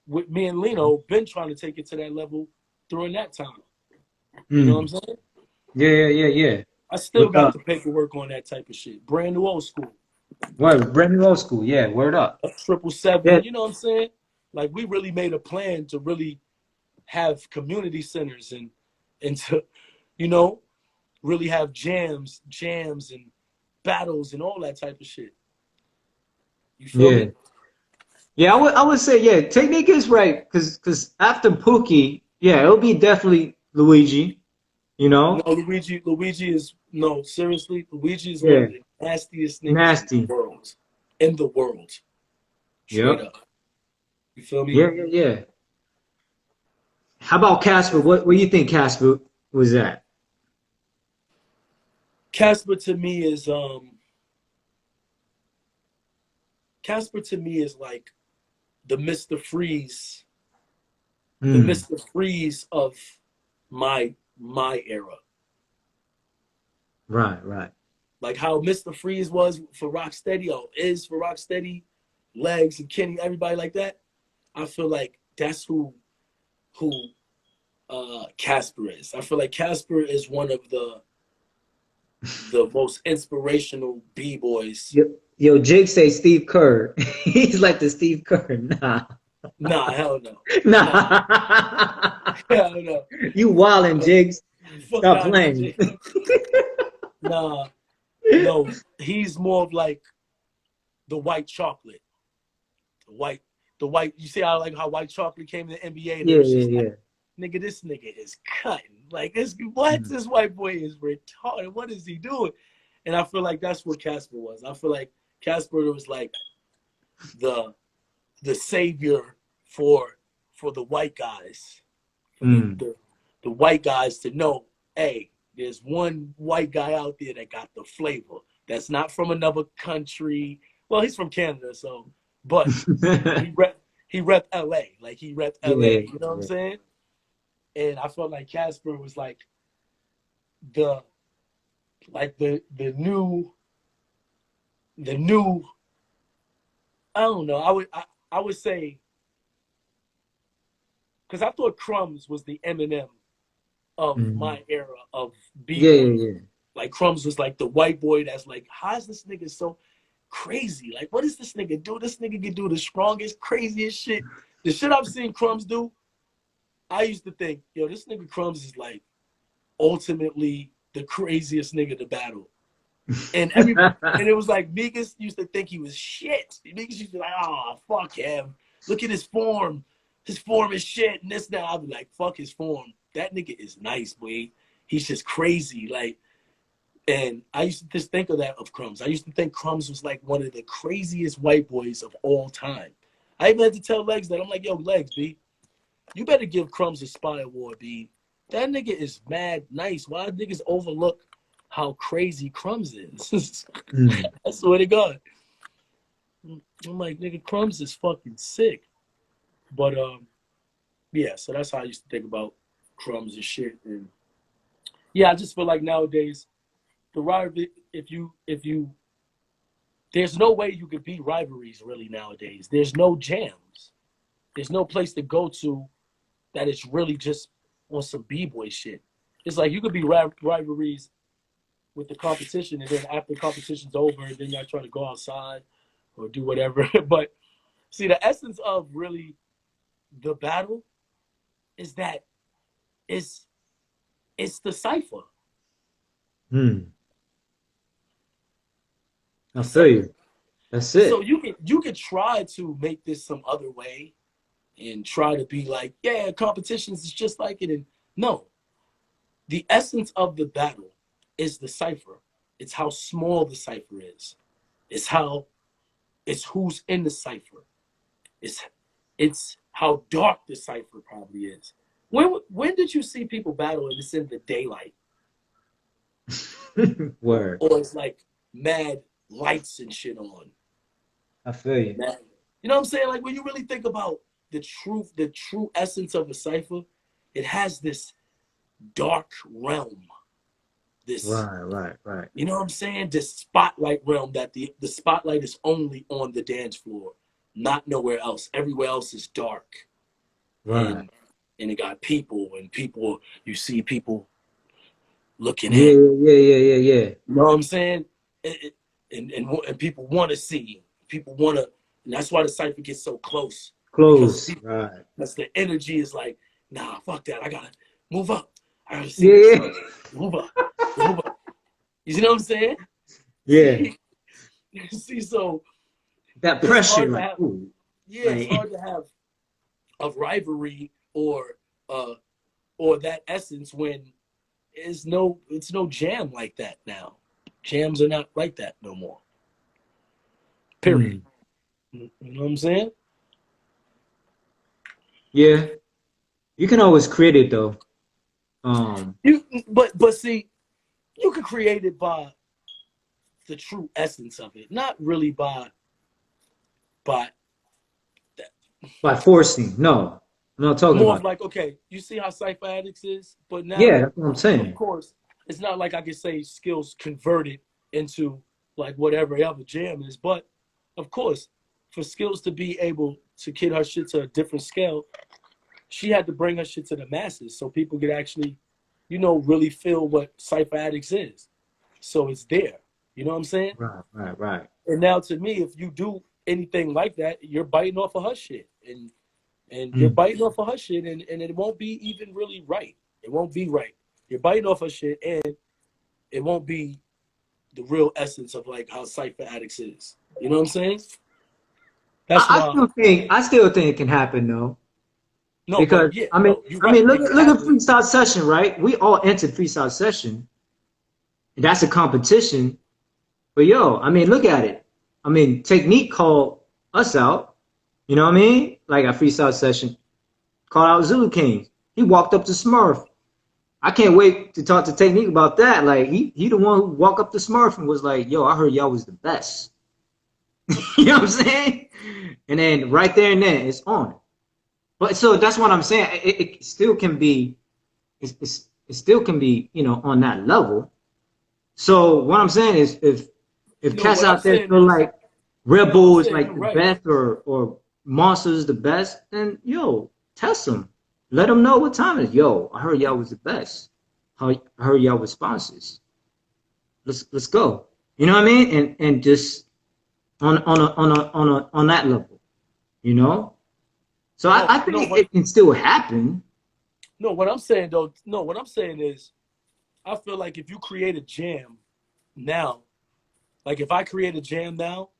with me and Lino, been trying to take it to that level during that time. You know what I'm Mm. saying? Yeah, yeah, yeah, yeah. I still With got the paperwork on that type of shit. Brand new old school. what brand new old school? Yeah, word up. A triple seven, Yeah, you know what I'm saying? Like we really made a plan to really have community centers and to, you know, really have jams and battles and all that type of shit. You feel yeah, me? yeah. I would say yeah. Technique is right because after Pookie, yeah, it'll be definitely Luigi. You No, know, Luigi is no, seriously, Luigi is one of yeah, the nastiest niggas in the nasty. world. In the world. Straight Yep. up. You feel me? Yeah, yeah, yeah. How about Casper? What do you think Casper was at? Casper to me is Casper to me is like the Mr. Freeze, the Hmm. Mr. Freeze of my era. Right, right. Like how Mr. Freeze was for Rocksteady, or is for Rocksteady, Legs and Kenny, everybody like that. I feel like that's who Casper is. I feel like Casper is one of the most inspirational b-boys. Yo, yo, Jake say Steve Kerr. He's like the Steve Kerr. Nah, Nah, hell no. Nah, nah. hell no. You wildin', Jigs. Fuck Stop out of here, playing. Jay. Nah, no. He's more of like the white chocolate. The white, the white. You see how like how white chocolate came to the NBA and it Yeah, was yeah, just like, yeah. nigga, this nigga is cutting. Like this, what? Mm. This white boy is retarded. What is he doing? And I feel like that's what Casper was. I feel like Casper was like the the savior for for the white guys, for Mm. the white guys to know, hey, there's one white guy out there that got the flavor. That's not from another country. Well, he's from Canada, so, but he rep LA, like he rep LA. Yeah, You know what I'm yeah. saying? And I felt like Casper was like the the new. I don't know. I would say because I thought Crumbs was the Eminem of Mhm. my era of Yeah, b-boy. yeah, yeah. Like Crumbs was like the white boy that's like, how is this nigga so crazy? Like, what does this nigga do? This nigga can do the strongest, craziest shit. The shit I've seen Crumbs do, I used to think, yo, this nigga Crumbs is like ultimately the craziest nigga to battle. And it was like niggas used to think he was shit. Niggas used to be like, oh, fuck him. Look at his form. His form is shit. And this now I'll be like, fuck his form. That nigga is nice, boy. He's just crazy. Like, and I used to just think of that of Crumbs. I used to think Crumbs was like one of the craziest white boys of all time. I even had to tell Legs that. I'm like, yo, Legs, B, you better give Crumbs a spy award, B. That nigga is mad nice. Why niggas overlook how crazy Crumbs is? Mm. I swear to God. I'm like, nigga, Crumbs is fucking sick. But yeah, so that's how I used to think about Crumbs and shit. And yeah, I just feel like nowadays the rivalry, if you there's no way you could beat rivalries really nowadays. There's no jams. There's no place to go to that is really just on some b-boy shit. It's like you could be rivalries with the competition, and then after the competition's over, and then y'all try to go outside or do whatever. But see, the essence of really the battle is that it's it's the cipher. Mm. I feel So you. That's it. you can try to make this some other way and try to be like, yeah, competitions is just like it. And no, the essence of the battle is the cipher. It's how small the cipher is. It's who's in the cipher. It's it's how dark the cipher probably is. When did you see people battle and it's in the daylight, Word. or it's like mad lights and shit on? I feel you. Mad, you know what I'm saying? Like when you really think about the true essence of a cipher, it has this dark realm, this, Right, right, right, you know what I'm saying? This spotlight realm that the spotlight is only on the dance floor, not nowhere else. Everywhere else is dark. right. And and it got people, and people, you see people looking Yeah, in. yeah, yeah, yeah, yeah, yeah. You know what I'm saying? And people want to see. People want to, and that's why the cipher gets so close, because Close. people, Right. that's the energy is like, nah, fuck that. I gotta move up. I gotta see what Yeah, she move up, move up. You know what I'm saying? yeah. See, see, so That it's pressure, hard to like, have. ooh, Yeah, it's like, hard to have a rivalry uh or that essence when it's no jam like that now. Jams are not like that no more. Period. mm, You know what I'm saying? yeah. You can always create it though. Um, You but see, you could create it by the true essence of it, not really by that. by forcing. No, I'm not talking More about of that. like, okay, you see how Cypher Addicts is, but Yeah, now, that's what I'm of saying. course, it's not like I could say skills converted into like whatever other jam is, but of course, for skills to be able to kid her shit to a different scale, she had to bring her shit to the masses so people could actually, really feel what Cypher Addicts is. So it's there. You know what I'm saying? Right, right, right. And now to me, if you do anything like that, you're biting off of her shit. And you're Mm. biting off of her shit, and it won't be even really right. It won't be right. You're biting off her shit, and it won't be the real essence of like how Cypher Addicts is. You know what I'm saying? That's I why. still think it can happen though. No, but Because yeah, I mean, no, you're I right. mean, look It at could look at happen. freestyle session, right? We all entered freestyle session. That's a competition. But yo, I mean, look at it. I mean, Technique called us out. You know what I mean? Like a freestyle session, called out Zulu Kings. He walked up to Smurf. I can't wait to talk to Technique about that. Like he the one who walked up to Smurf and was like, "Yo, I heard y'all was the best." You know what I'm saying? and then right there and then it's on. But so that's what I'm saying. It still can be, it still can be, on that level. So what I'm saying is, if No, cats what I'm out there saying feel is, like Red no, I'm Bull is saying like you're the right. best, or Monster is the best, then test them. Let them know what time it is. Yo, I heard y'all was the best. I heard y'all was sponsors. Let's go. You know what I mean? And just on that level, you know. So No, I no, think it can still happen. no. What I'm saying though, no, what I'm saying is, I feel like if you create a jam now, like if I create a jam now,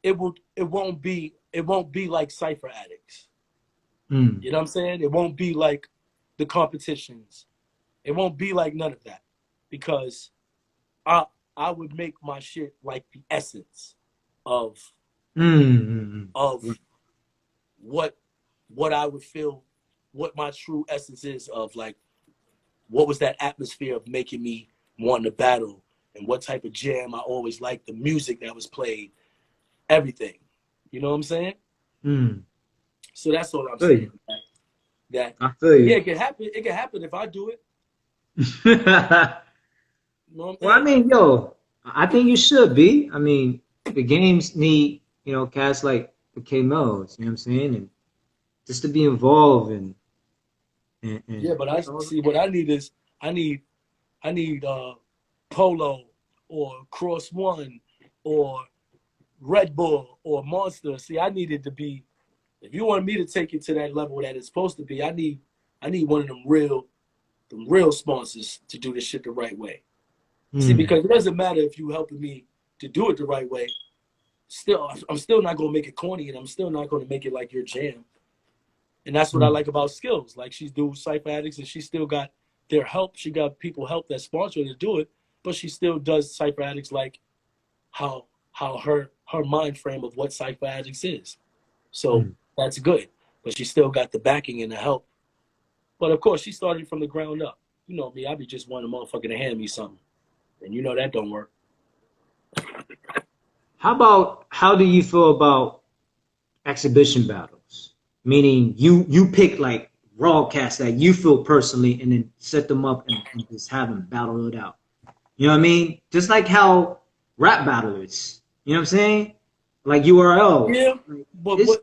it won't be like Cypher Addicts. Mm, You know what I'm saying? It won't be like the competitions. It won't be like none of that because I I would make my shit like the essence of mm. of what what I would feel, what my true essence is of like what was that atmosphere of making me want to battle and what type of jam I always liked, the music that was played, everything. You know what I'm saying? Mm. So that's all I'm I feel saying. you. That I feel yeah, you. it can happen. It can happen if I do it. You know what I'm Well, I saying? mean, I think you should be. I mean, the games need, cats like the KMels, you know what I'm saying? And just to be involved Yeah, and but I see what I need is I need I need Polo or Cross One or Red Bull or Monster. See, I needed to be. If you want me to take it to that level that it's supposed to be, I need one of them real sponsors to do this shit the right way. See, mm, because it doesn't matter if you helping me to do it the right way. Still, I'm still not gonna make it corny, and I'm still not gonna make it like your jam. And that's what I mm, like about skills. Like she's doing Cypher Addicts, and she still got their help. She got people help that sponsor her to do it, but she still does Cypher Addicts like how her mind frame of what Cypher Addicts is. So mm. that's good. But she still got the backing and the help. But of course, she started from the ground up. You know me, I be just wanting a motherfucker to hand me something, and you know that don't work. How do you feel about exhibition battles? Meaning you pick like raw cats that you feel personally and then set them up and just have them battle it out. You know what I mean? Just like how rap battle is. You know what I'm saying? Like URL. Yeah, Like, but it's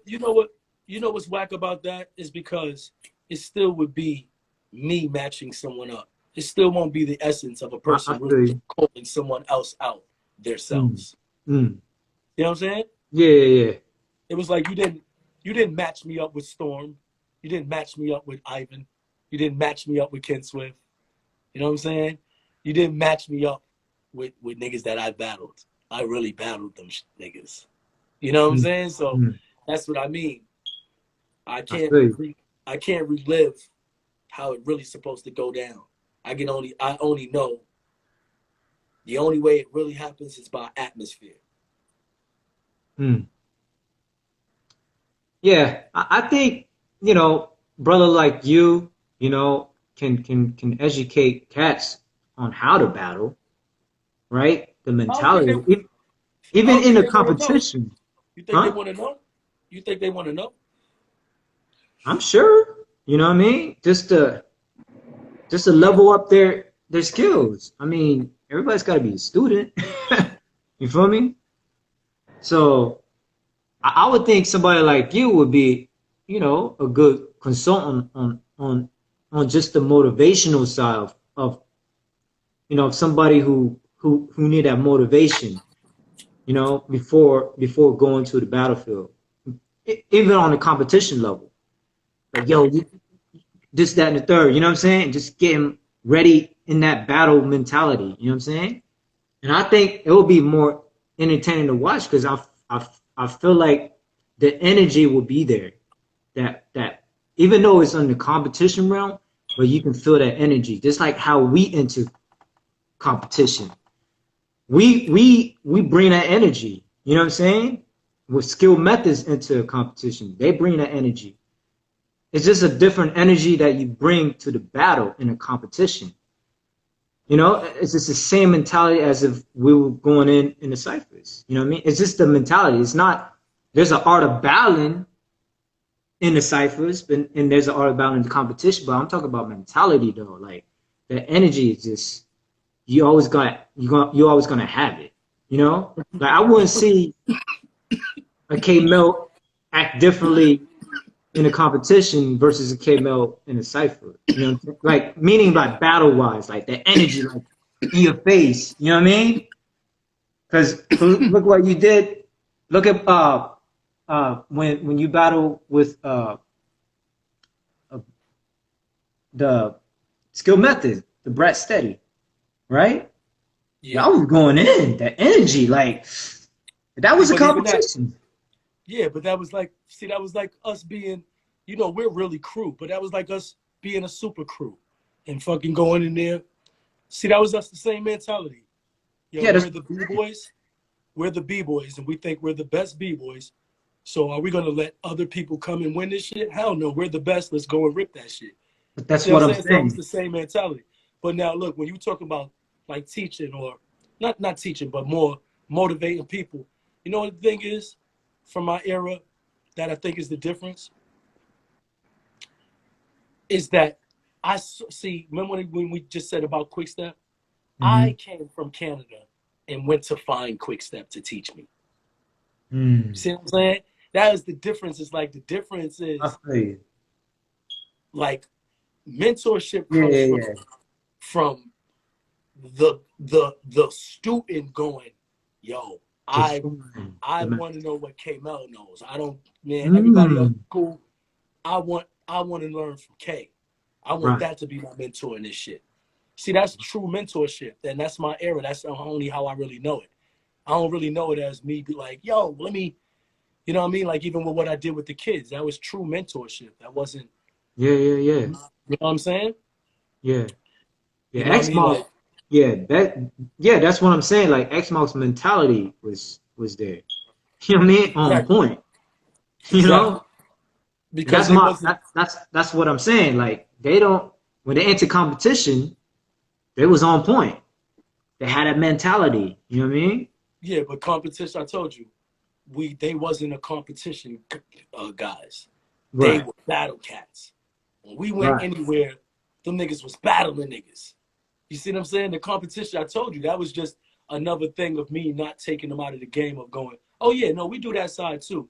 what's whack about that is because it still would be me matching someone up. It still won't be the essence of a I person really feel you. calling someone else out Mm, themselves. mm. You know what I'm saying? Yeah, yeah, yeah. It was like you didn't match me up with Storm. You didn't match me up with Ivan. You didn't match me up with Ken Swift. You know what I'm saying? You didn't match me up with niggas that I battled. I really battled them niggas. You know what I'm Mm, saying? So mm. that's what I mean. I I can't feel you. I can't relive how it really supposed to go down. I only know the only way it really happens is by atmosphere. Mm. Yeah, I think brother like can educate cats on how to battle, right? The I don't think they mentality, I even don't in think the they want to know. competition, You think they huh? want to know? You think they want to know? I'm sure. You know what I mean? Just to level up their skills. I mean, everybody's got to be a student. You feel me? So I would think somebody like you would be, a good consultant on just the motivational side of somebody who need that motivation, before going to the battlefield, even on the competition level. Like, yo, this, that, and the third. You know what I'm saying? Just get him ready in that battle mentality. You know what I'm saying? And I think it will be more entertaining to watch because I feel like the energy will be there. That even though it's in the competition realm, but you can feel that energy, just like how we enter competition. We bring that energy. You know what I'm saying? With skill methods into a competition, they bring that energy. It's just a different energy that you bring to the battle in a competition. It's just the same mentality as if we were going in the ciphers. You know what I mean? It's just the mentality. It's not. there's an art of battling in the ciphers, and there's an art of battling in the competition. But I'm talking about mentality though. Like the energy is just you always gonna have it. You know, like I wouldn't see a KMel act differently in a competition versus a KMel in a cipher. You know, like meaning by battle wise, like the energy, like in your face. You know what I mean? Because look what you did. Look at when you battle with the skill method, the Brat Steady, right? Yeah. Y'all was going in that energy, like that was a But even that, competition. yeah, but that was like, see, that was like us being, you know, we're really crew, but that was like us being a super crew and fucking going in there. See, that was us the same mentality. Yo, Yeah, that's we're the B-boys. We're the B-boys, and we think we're the best B-boys. So are we going to let other people come and win this shit? Hell no, we're the best. Let's go and rip that shit. that's See what what I'm I'm saying? So that was saying. the same mentality. But now look, when you talk about like teaching or not teaching, but more motivating people, you know what the thing is from my era that I think is the difference is that I see, remember when we just said about Quick Step? Mm-hmm. I came from Canada and went to find Quick Step to teach me. Mm. See what I'm saying? That is the difference. It's like the difference I is feel you. like mentorship Yeah, comes yeah, from yeah. from the student going, yo, I Define I the want to message. know what KMel knows. I don't, man, everybody else Mm. is cool. I want to learn from K. I want Right. that to be my mentor in this shit. See, that's true mentorship. And that's my era. That's only how I really know it. I don't really know it as me be like, yo, let me, you know what I mean? Like even with what I did with the kids, that was true mentorship. That wasn't, Yeah, yeah, yeah, you know what I'm saying? yeah, yeah. You know what I X mean? Mouse. Like, Yeah, yeah. That's what I'm saying. Like X Mouse mentality was there. You know what I mean? On exactly, point. You exactly. know, Because that's it my wasn't, that's what I'm saying. Like they don't when they enter competition, they was on point. They had a mentality. You know what I mean? yeah, but competition, I told you, they wasn't a competition guys. They Right, were battle cats. When we went right. anywhere, them niggas was battling niggas. You see what I'm saying? The competition, I told you, that was just another thing of me not taking them out of the game of going, oh yeah, no, we do that side too.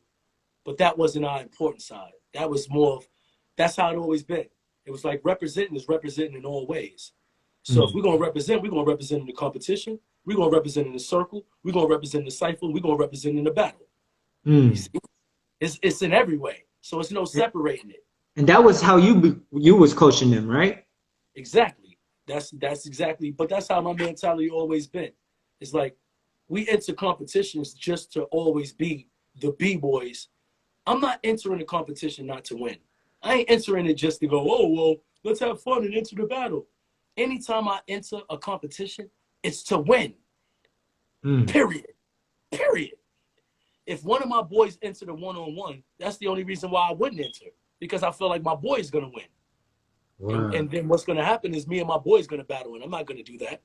But that wasn't our important side. That was more of, that's how it always been. It was like representing is representing in all ways. So if Mm, we're gonna represent, we're gonna represent in the competition, we're gonna represent in the circle, we're gonna represent in the cipher, we're gonna represent in the battle. You mm. see? It's in every way. So it's no separating it. And that was how you was coaching them, right? Exactly. That's exactly, but that's how my mentality always been. It's like we enter competitions just to always be the B-boys. I'm not entering a competition not to win. I ain't entering it just to go, oh well, let's have fun and enter the battle. Anytime I enter a competition, it's to win. Mm. Period. Period. If one of my boys entered a one-on-one, that's the only reason why I wouldn't enter. Because I feel like my boy is gonna win. Wow. And then what's going to happen is me and my boy is going to battle, and I'm not going to do that.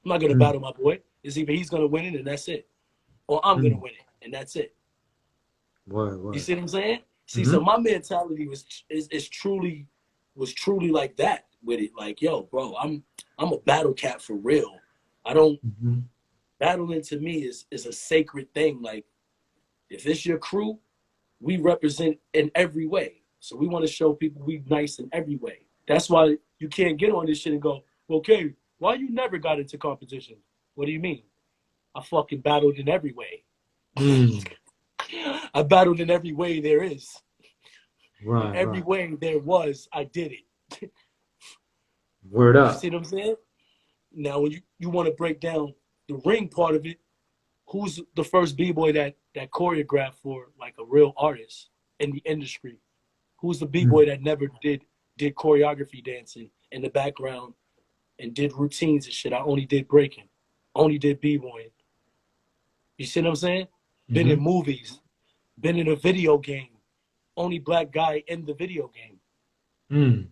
I'm not going to Mm. battle my boy. It's either he's going to win it, and that's it, or I'm going to Mm. win it, and that's it. Word, You word. see what I'm saying? See, so Mm-hmm. my mentality is truly was truly like that with it. Like, yo, bro, I'm a battle cat for real. I don't Mm-hmm. battling to me is a sacred thing. Like, if it's your crew, we represent in every way. So we want to show people we nice in every way. That's why you can't get on this shit and go, okay, why you never got into competition? What do you mean? I fucking battled in every way. Mm. I battled in every way there is. In Right, every right. way there was, I did it. Word You up. see what I'm saying? Now, when you want to break down the ring part of it, who's the first b-boy that choreographed for like a real artist in the industry? Who's the b-boy Mm. that never did choreography dancing in the background and did routines and shit? I only did breaking, only did b-boying. You see what I'm saying? Been in Mm-hmm. movies, been in a video game, only black guy in the video game. Mm.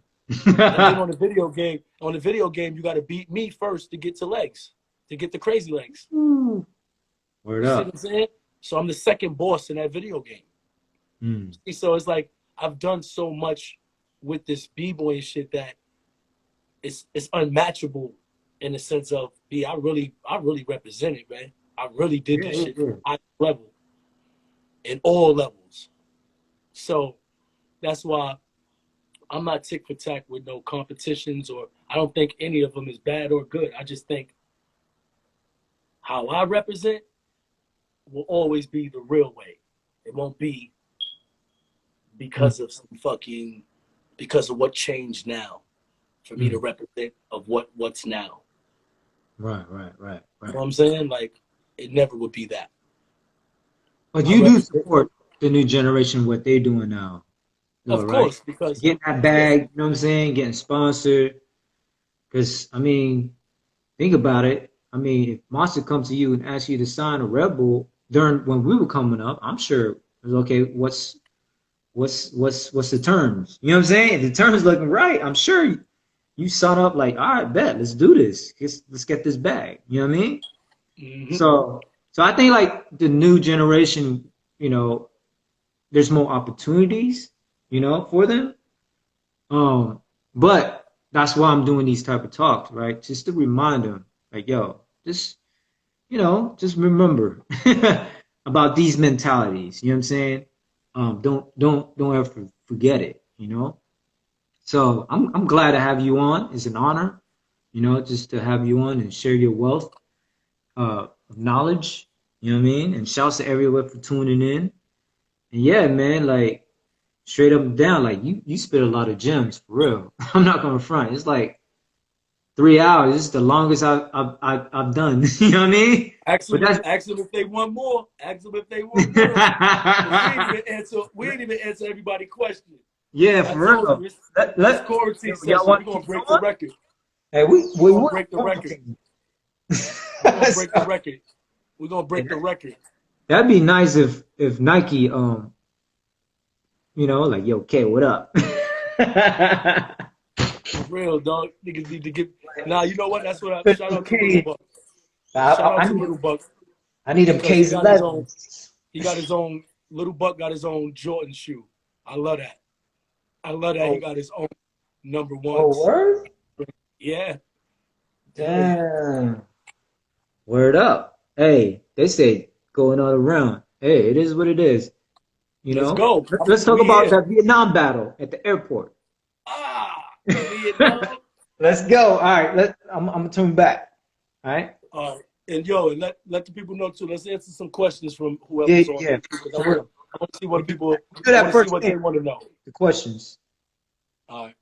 And then on the video game, you got to beat me first to get to legs, to get the crazy legs. Ooh. Word You see what up. I'm saying? So I'm the second boss in that video game. Mm. So it's like I've done so much with this b-boy shit that it's unmatchable in the sense of I really represented, man. I really did Yeah, this yeah, shit yeah. high level in all levels. So that's why I'm not tick for tack with no competitions, or I don't think any of them is bad or good. I just think how I represent will always be the real way. It won't be Mm. because of because of what changed now for me to Mm. represent of what's now. Right, right, right, You right. know what I'm saying? Like it never would be that. But I you do represent, support the new generation, what they doing now, though, of right? course, because Getting that yeah, bag, you know what I'm saying? Getting sponsored. Because, I mean, think about it. I mean, if Monster comes to you and asks you to sign a Red Bull during when we were coming up, I'm sure it was okay. What's the terms? You know what I'm saying? If the terms looking right, I'm sure you sign up like, all right, bet, let's do this. Let's get this bag. You know what I mean? mm-hmm. So I think like the new generation, you know, there's more opportunities, you know, for them. But that's why I'm doing these type of talks, right? Just to remind them, like, yo, just just remember about these mentalities. You know what I'm saying? Don't ever forget it. You know. So I'm glad to have you on. It's an honor, just to have you on and share your wealth of knowledge. You know what I mean? And shouts to everyone for tuning in. And yeah, man, like straight up and down, like you spit a lot of gems for real. I'm not gonna front. It's like 3 hours. It's the longest I've done. You know what I mean? But that's Ask them if they want more. Ask them if they want more. Because we ain't even answer everybody's question. yeah, I for told real. you Let it's let quarantine y'all session. want We're to gonna keep break the going? record. Hey, We're we gonna will. break the record. We're gonna break the So, record. We're gonna break the record. that'd be nice if Nike like yo, K, what up? For real, dog. Niggas need to get. Nah, you know what? That's what I shout out to Little Okay, Buck. Shout out I to need Little Buck I need them because he K's got his own. 11s. He got his own. Little Buck got his own Jordan shoe. I love that. I love that he Oh, got his own number oh, ones. word? Yeah, yeah. Damn. Word up. Hey, they say going all around. Hey, it is what it is. You Let's know? go. Let's talk We about here. that Vietnam battle at the airport. Vietnam. Let's go. All right, I'm gonna turn back. All right. And yo, and let the people know too. Let's answer some questions from Yeah, whoever's on yeah, here because for real. I want to see what people. Do I that want to see first what they thing. want to know. The questions. All right.